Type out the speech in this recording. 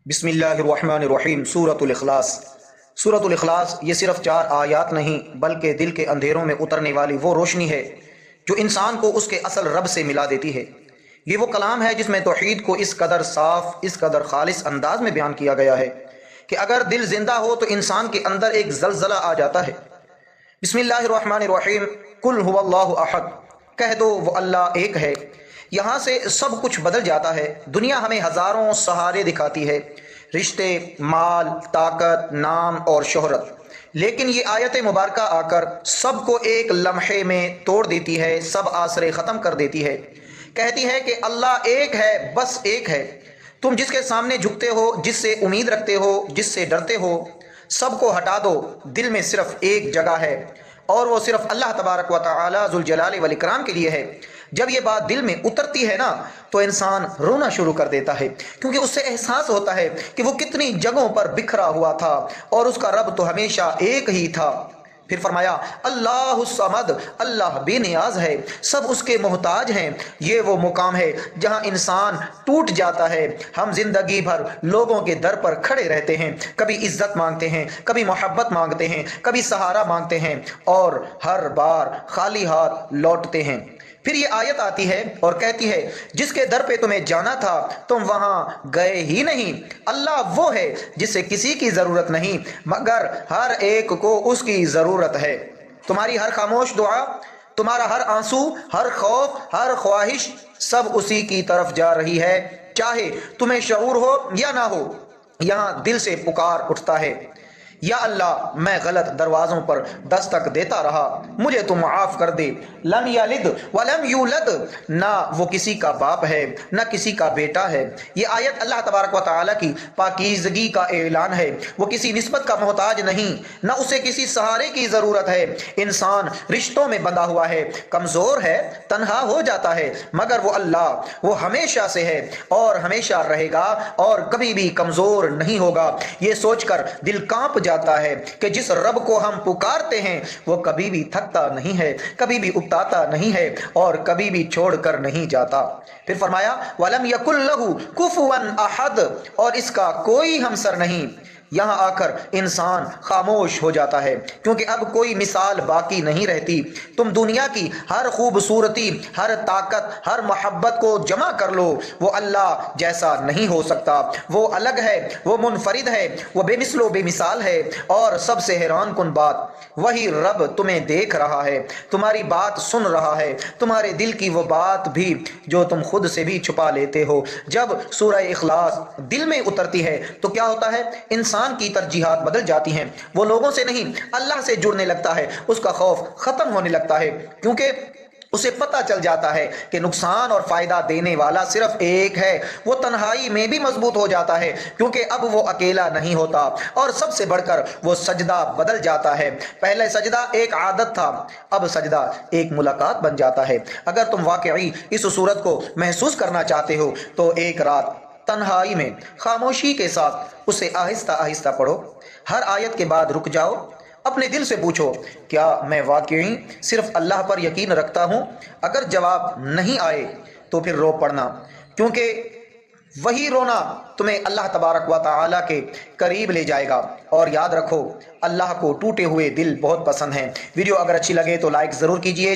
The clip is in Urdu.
بسم اللہ الرحمن الرحیم۔ سورۃ الاخلاص۔ سورۃ الاخلاص یہ صرف 4 آیات نہیں بلکہ دل کے اندھیروں میں اترنے والی وہ روشنی ہے جو انسان کو اس کے اصل رب سے ملا دیتی ہے۔ یہ وہ کلام ہے جس میں توحید کو اس قدر صاف، اس قدر خالص انداز میں بیان کیا گیا ہے کہ اگر دل زندہ ہو تو انسان کے اندر ایک زلزلہ آ جاتا ہے۔ بسم اللہ الرحمن الرحیم۔ قل هو اللہ احد، کہہ دو وہ اللہ ایک ہے۔ یہاں سے سب کچھ بدل جاتا ہے۔ دنیا ہمیں ہزاروں سہارے دکھاتی ہے، رشتے، مال، طاقت، نام اور شہرت، لیکن یہ آیت مبارکہ آ کر سب کو ایک لمحے میں توڑ دیتی ہے، سب آسرے ختم کر دیتی ہے۔ کہتی ہے کہ اللہ ایک ہے، بس ایک ہے۔ تم جس کے سامنے جھکتے ہو، جس سے امید رکھتے ہو، جس سے ڈرتے ہو، سب کو ہٹا دو۔ دل میں صرف ایک جگہ ہے اور وہ صرف اللہ تبارک و تعالی ذوالجلال والاکرام کے لیے ہے۔ جب یہ بات دل میں اترتی ہے نا تو انسان رونا شروع کر دیتا ہے، کیونکہ اس سے احساس ہوتا ہے کہ وہ کتنی جگہوں پر بکھرا ہوا تھا اور اس کا رب تو ہمیشہ ایک ہی تھا۔ پھر فرمایا اللہ الصمد، اللہ بے نیاز ہے، سب اس کے محتاج ہیں۔ یہ وہ مقام ہے جہاں انسان ٹوٹ جاتا ہے۔ ہم زندگی بھر لوگوں کے در پر کھڑے رہتے ہیں، کبھی عزت مانگتے ہیں، کبھی محبت مانگتے ہیں، کبھی سہارا مانگتے ہیں اور ہر بار خالی ہاتھ لوٹتے ہیں۔ پھر یہ آیت آتی ہے اور کہتی ہے جس کے در پہ تمہیں جانا تھا تم وہاں گئے ہی نہیں۔ اللہ وہ ہے جسے کسی کی ضرورت نہیں مگر ہر ایک کو اس کی ضرورت ہے۔ تمہاری ہر خاموش دعا، تمہارا ہر آنسو، ہر خوف، ہر خواہش، سب اسی کی طرف جا رہی ہے، چاہے تمہیں شعور ہو یا نہ ہو۔ یہاں دل سے پکار اٹھتا ہے، یا اللہ میں غلط دروازوں پر دستک دیتا رہا، مجھے تو معاف کر دے۔ لم یلد ولم یولد، نہ وہ کسی کا باپ ہے نہ کسی کا بیٹا ہے۔ یہ آیت اللہ تبارک و تعالیٰ کی پاکیزگی کا اعلان ہے۔ وہ کسی نسبت کا محتاج نہیں، نہ اسے کسی سہارے کی ضرورت ہے۔ انسان رشتوں میں بندھا ہوا ہے، کمزور ہے، تنہا ہو جاتا ہے، مگر وہ اللہ وہ ہمیشہ سے ہے اور ہمیشہ رہے گا اور کبھی بھی کمزور نہیں ہوگا۔ یہ سوچ کر دل کانپ جاتا ہے کہ جس رب کو ہم پکارتے ہیں وہ کبھی بھی تھکتا نہیں ہے، کبھی بھی اکتاتا نہیں ہے اور کبھی بھی چھوڑ کر نہیں جاتا۔ پھر فرمایا وَلَمْ يَكُنْ لَهُ كُفُوًا أَحَدٌ، اور اس کا کوئی ہمسر نہیں۔ یہاں آ کر انسان خاموش ہو جاتا ہے کیونکہ اب کوئی مثال باقی نہیں رہتی۔ تم دنیا کی ہر خوبصورتی، ہر طاقت، ہر محبت کو جمع کر لو، وہ اللہ جیسا نہیں ہو سکتا۔ وہ الگ ہے، وہ منفرد ہے، وہ بے مثل و بے مثال ہے۔ اور سب سے حیران کن بات، وہی رب تمہیں دیکھ رہا ہے، تمہاری بات سن رہا ہے، تمہارے دل کی وہ بات بھی جو تم خود سے بھی چھپا لیتے ہو۔ جب سورہ اخلاص دل میں اترتی ہے تو کیا ہوتا ہے؟ انسان کی ترجیحات بدل جاتی ہیں، وہ لوگوں سے نہیں اللہ سے جڑنے لگتا ہے، اس کا خوف ختم ہونے لگتا ہے، کیونکہ اسے پتہ چل جاتا ہے کہ نقصان اور فائدہ دینے والا صرف ایک ہے۔ وہ تنہائی میں بھی مضبوط ہو جاتا ہے کیونکہ اب وہ اکیلا نہیں ہوتا، اور سب سے بڑھ کر وہ سجدہ بدل جاتا ہے۔ پہلے سجدہ ایک عادت تھا، اب سجدہ ایک ملاقات بن جاتا ہے۔ اگر تم واقعی اس صورت کو محسوس کرنا چاہتے ہو تو ایک رات تنہائی میں خاموشی کے ساتھ اسے آہستہ آہستہ پڑھو۔ ہر آیت کے بعد رک جاؤ، اپنے دل سے پوچھو کیا میں واقعی صرف اللہ پر یقین رکھتا ہوں؟ اگر جواب نہیں آئے تو پھر رو پڑنا، کیونکہ وہی رونا تمہیں اللہ تبارک و تعالیٰ کے قریب لے جائے گا۔ اور یاد رکھو اللہ کو ٹوٹے ہوئے دل بہت پسند ہیں۔ ویڈیو اگر اچھی لگے تو لائک ضرور کیجیے۔